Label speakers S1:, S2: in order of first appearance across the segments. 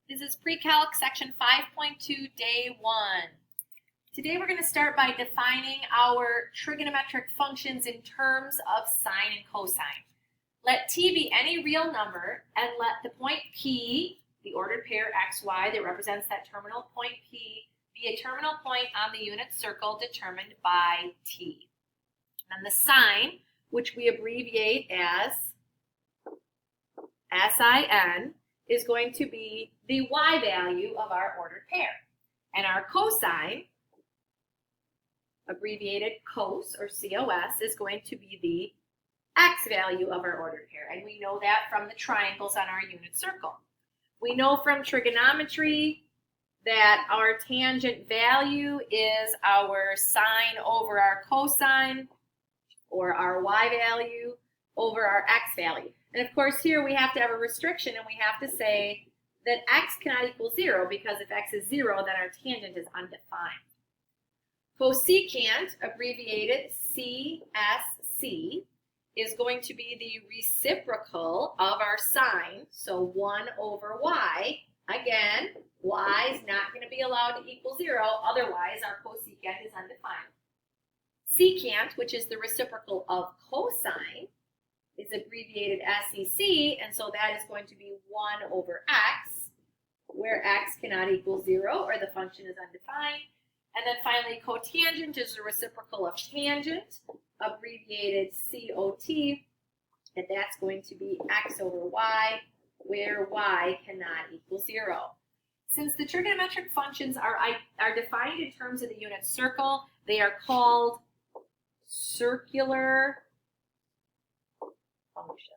S1: This is Precalc section 5.2, day 1. Today we're going to start by defining our trigonometric functions in terms of sine and cosine. Let t be any real number and let the point P, the ordered pair xy that represents that terminal point P, be a terminal point on the unit circle determined by t. And the sine, which we abbreviate as sin, is going to be the y value of our ordered pair. And our cosine, abbreviated cos or cos, is going to be the x value of our ordered pair. And we know that from the triangles on our unit circle. We know from trigonometry that our tangent value is our sine over our cosine, or our y value over our x value. And of course here we have to have a restriction, and we have to say that x cannot equal 0, because if x is 0, then our tangent is undefined. Cosecant, abbreviated CSC, is going to be the reciprocal of our sine, so 1 over y. Again, y is not going to be allowed to equal 0, otherwise our cosecant is undefined. Secant, which is the reciprocal of cosine, is abbreviated SEC, and so that is going to be 1 over x, where x cannot equal 0, or the function is undefined. And then finally, cotangent is the reciprocal of tangent, abbreviated COT, and that's going to be x over y, where y cannot equal 0. Since the trigonometric functions are defined in terms of the unit circle, they are called circular functions.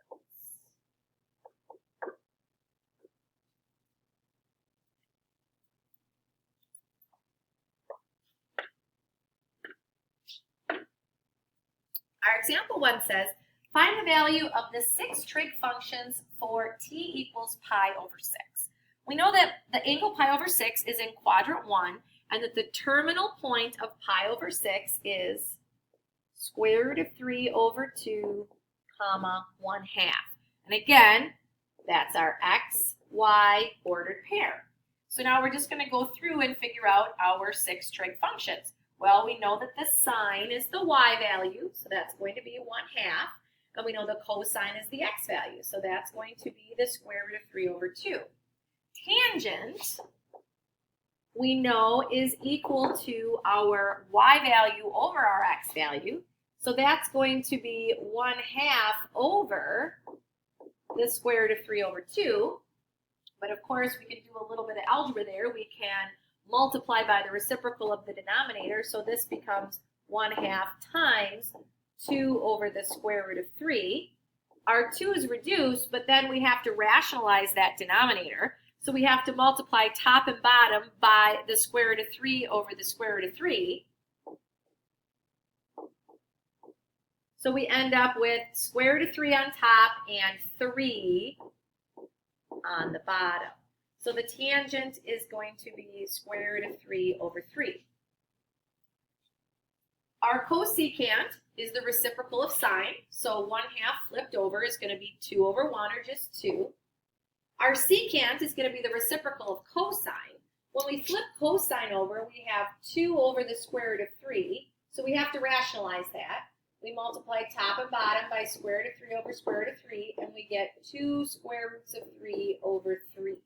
S1: Our example 1 says, find the value of the 6 trig functions for t equals pi over 6. We know that the angle pi over 6 is in quadrant 1, and that the terminal point of pi over 6 is square root of 3 over 2, comma 1/2. And again, that's our x, y ordered pair. So now we're just going to go through and figure out our 6 trig functions. Well, we know that the sine is the y value, so that's going to be 1/2. And we know the cosine is the x value, so that's going to be the square root of 3 over 2. Tangent, we know, is equal to our y value over our x value. So that's going to be 1/2 over the square root of 3 over 2. But of course, we can do a little bit of algebra there. We can multiply by the reciprocal of the denominator. So this becomes 1/2 times 2 over the square root of 3. Our 2 is reduced, but then we have to rationalize that denominator. So we have to multiply top and bottom by the square root of 3 over the square root of 3. So we end up with square root of 3 on top and 3 on the bottom. So the tangent is going to be square root of 3 over 3. Our cosecant is the reciprocal of sine, so 1/2 flipped over is going to be 2 over 1, or just 2. Our secant is going to be the reciprocal of cosine. When we flip cosine over, we have 2 over the square root of 3, so we have to rationalize that. We multiply top and bottom by square root of 3 over square root of 3, and we get 2 square roots of 3 over 3.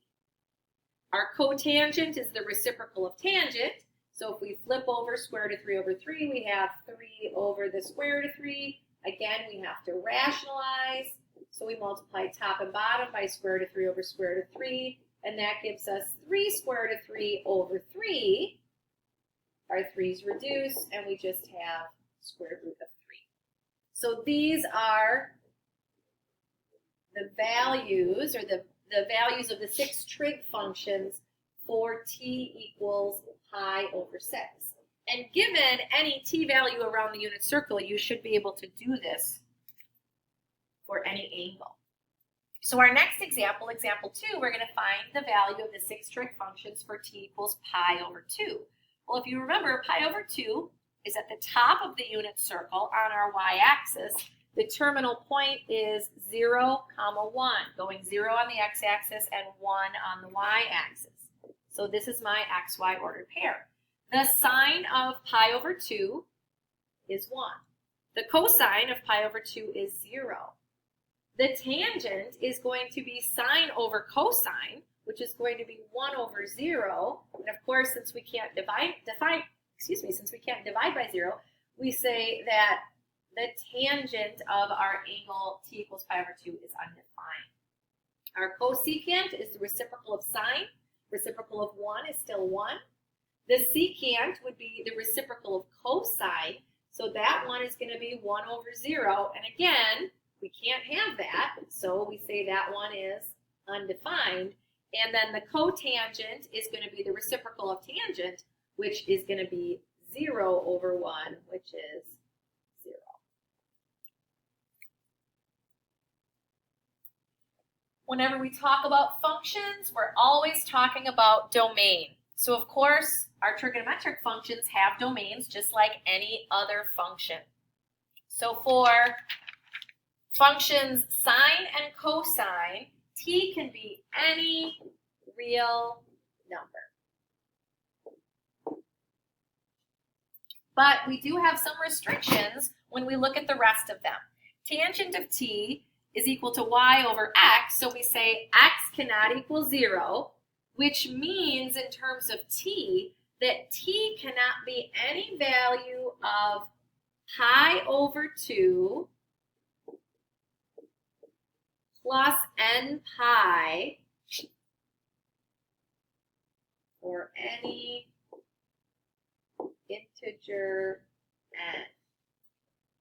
S1: Our cotangent is the reciprocal of tangent, so if we flip over square root of 3 over 3, we have 3 over the square root of 3. Again, we have to rationalize, so we multiply top and bottom by square root of 3 over square root of 3, and that gives us 3 square root of 3 over 3. Our 3's reduce, and we just have square root of 3. So these are the values, or the values of the 6 trig functions for t equals pi over 6. And given any t value around the unit circle, you should be able to do this for any angle. So our next example, example 2, we're going to find the value of the 6 trig functions for t equals pi over 2. Well, if you remember, pi over 2 is at the top of the unit circle on our y-axis, The terminal point is 0, 1, going 0 on the x-axis and 1 on the y-axis. So this is my xy ordered pair. The sine of pi over 2 is 1. The cosine of pi over 2 is 0. The tangent is going to be sine over cosine, which is going to be 1 over 0. And of course, since we can't divide by 0, we say that the tangent of our angle t equals pi over 2 is undefined. Our cosecant is the reciprocal of sine. Reciprocal of 1 is still 1. The secant would be the reciprocal of cosine. So that one is going to be 1 over 0. And again, we can't have that. So we say that one is undefined. And then the cotangent is going to be the reciprocal of tangent, which is going to be 0 over 1, which is 0. Whenever we talk about functions, we're always talking about domain. So of course, our trigonometric functions have domains just like any other function. So for functions sine and cosine, t can be any real number. But we do have some restrictions when we look at the rest of them. Tangent of t is equal to y over x, so we say x cannot equal 0, which means in terms of t, that t cannot be any value of pi over 2 plus n pi or any integer n.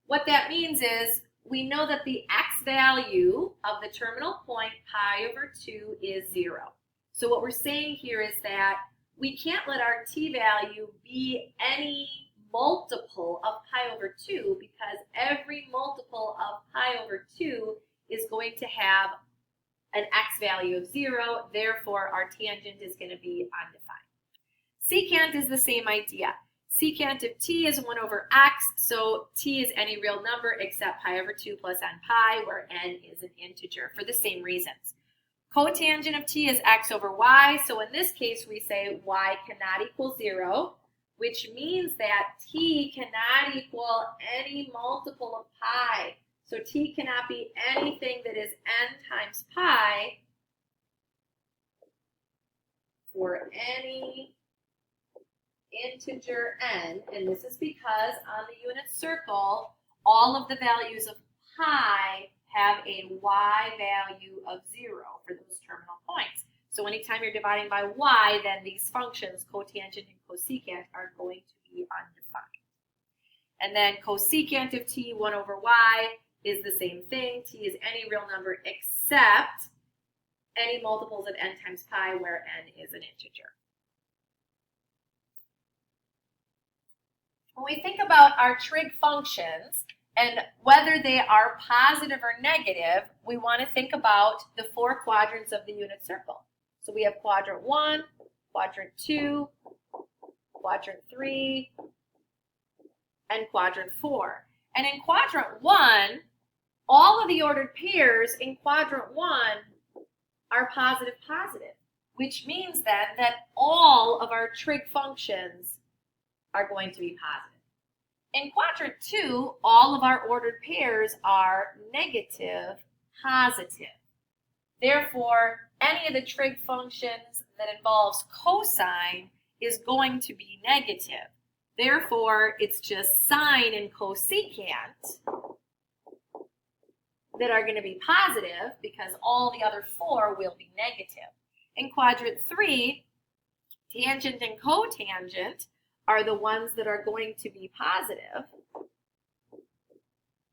S1: What that means is we know that the x value of the terminal point pi over 2 is 0. So what we're saying here is that we can't let our t value be any multiple of pi over 2 because every multiple of pi over 2 is going to have an x value of 0. Therefore, our tangent is going to be undefined. Secant is the same idea. Secant of t is 1 over x, so t is any real number except pi over 2 plus n pi, where n is an integer for the same reasons. Cotangent of t is x over y, so in this case we say y cannot equal 0, which means that t cannot equal any multiple of pi. So t cannot be anything that is n times pi for any integer n, and this is because on the unit circle, all of the values of pi have a y value of 0 for those terminal points. So anytime you're dividing by y, then these functions, cotangent and cosecant, are going to be undefined. And then cosecant of t, 1 over y, is the same thing. T is any real number except any multiples of n times pi, where n is an integer. When we think about our trig functions and whether they are positive or negative, we want to think about the 4 quadrants of the unit circle. So we have quadrant 1, quadrant 2, quadrant 3, and quadrant 4. And in quadrant 1, all of the ordered pairs in quadrant 1 are positive, which means then that all of our trig functions are going to be positive. In quadrant 2, all of our ordered pairs are negative, positive. Therefore, any of the trig functions that involves cosine is going to be negative. Therefore, it's just sine and cosecant that are going to be positive because all the other 4 will be negative. In quadrant 3, tangent and cotangent are the ones that are going to be positive.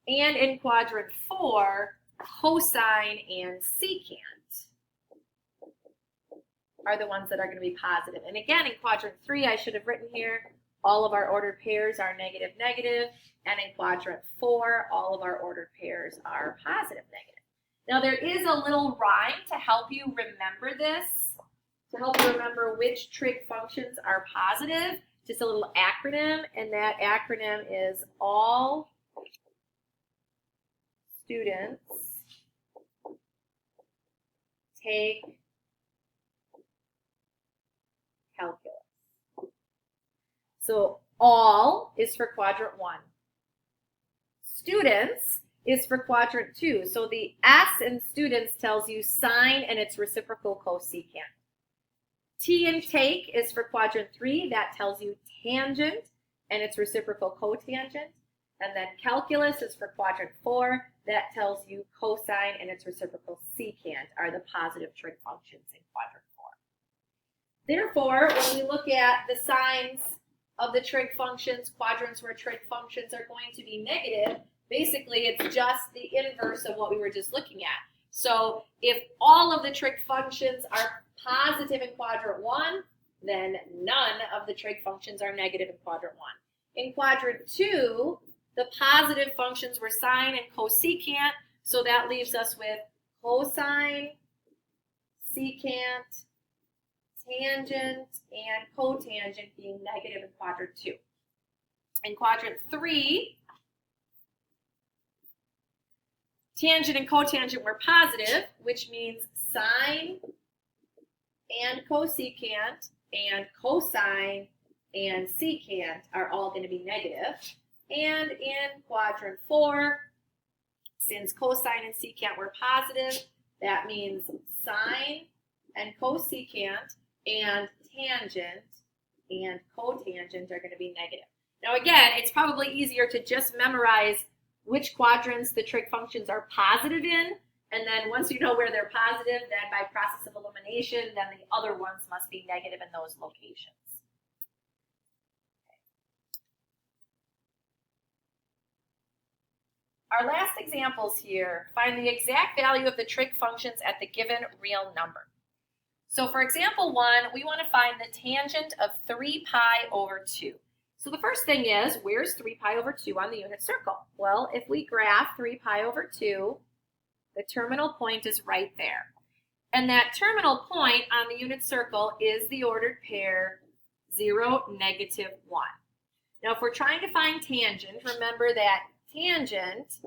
S1: And in quadrant 4, cosine and secant are the ones that are going to be positive. And again, in quadrant 3, I should have written here, all of our ordered pairs are negative, negative. And in quadrant 4, all of our ordered pairs are positive, negative. Now there is a little rhyme to help you remember this, to help you remember which trig functions are positive. Just a little acronym, and that acronym is all students take calculus. So all is for quadrant 1. Students is for quadrant 2. So the S in students tells you sine and its reciprocal cosecant. T in take is for quadrant 3. That tells you tangent and its reciprocal cotangent. And then calculus is for quadrant 4. That tells you cosine and its reciprocal secant are the positive trig functions in quadrant 4. Therefore, when we look at the signs of the trig functions, quadrants where trig functions are going to be negative, basically it's just the inverse of what we were just looking at. So if all of the trig functions are positive in quadrant 1, then none of the trig functions are negative in quadrant 1. In quadrant 2, the positive functions were sine and cosecant, so that leaves us with cosine, secant, tangent, and cotangent being negative in quadrant 2. In quadrant 3, tangent and cotangent were positive, which means sine and cosecant and cosine and secant are all going to be negative. And in quadrant 4, since cosine and secant were positive, that means sine and cosecant and tangent and cotangent are going to be negative. Now again, it's probably easier to just memorize which quadrants the trig functions are positive in, and then once you know where they're positive, then by process of elimination, then the other ones must be negative in those locations. Our last examples here, find the exact value of the trig functions at the given real number. So for example 1, we want to find the tangent of 3 pi over 2. So the first thing is, where's 3 pi over 2 on the unit circle? Well, if we graph 3 pi over 2, the terminal point is right there. And that terminal point on the unit circle is the ordered pair 0, -1. Now if we're trying to find tangent, remember that tangent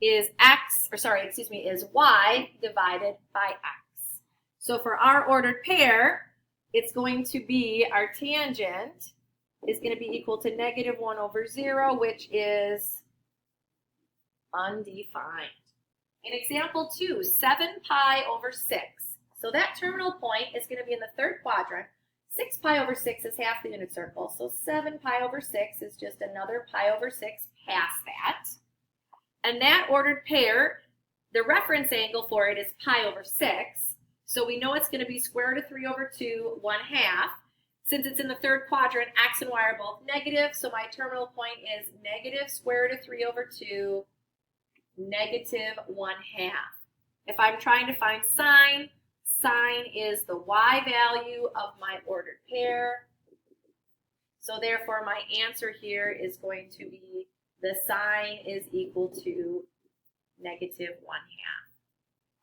S1: is is y divided by x. So for our ordered pair, it's going to be, our tangent is going to be equal to -1 over 0, which is undefined. In example 2, 7 pi over 6. So that terminal point is going to be in the third quadrant. 6 pi over 6 is half the unit circle, so 7 pi over 6 is just another pi over 6 past that. And that ordered pair, the reference angle for it is pi over 6, so we know it's going to be square root of 3 over 2, 1/2. Since it's in the third quadrant, x and y are both negative, so my terminal point is negative square root of 3 over 2, -1/2. If I'm trying to find sine, sine is the y value of my ordered pair. So therefore my answer here is going to be the sine is equal to -1/2.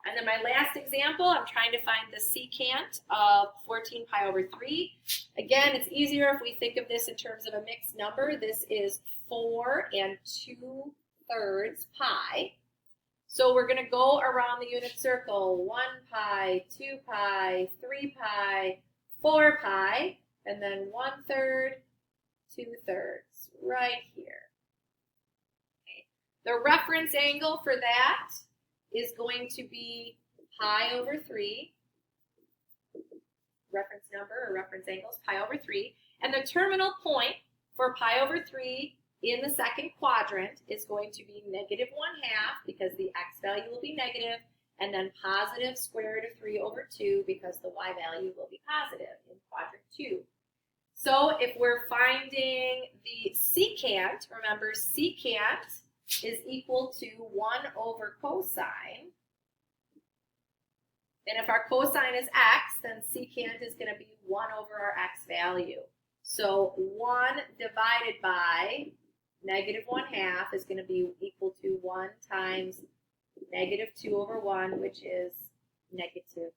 S1: And then my last example, I'm trying to find the secant of 14 pi over 3. Again, it's easier if we think of this in terms of a mixed number. This is 4 2/3 pi. So we're going to go around the unit circle, 1 pi, 2 pi, 3 pi, 4 pi, and then 1/3, 2/3, right here. Okay. The reference angle for that is going to be pi over 3, reference number or reference angle is pi over 3, and the terminal point for pi over 3 in the second quadrant is going to be -1/2 because the x value will be negative, and then positive square root of 3 over 2 because the y value will be positive in quadrant 2. So if we're finding the secant, remember secant is equal to 1 over cosine. And if our cosine is x, then secant is going to be 1 over our x value. So 1 divided by -1/2 is going to be equal to 1 times -2 over 1, which is -2.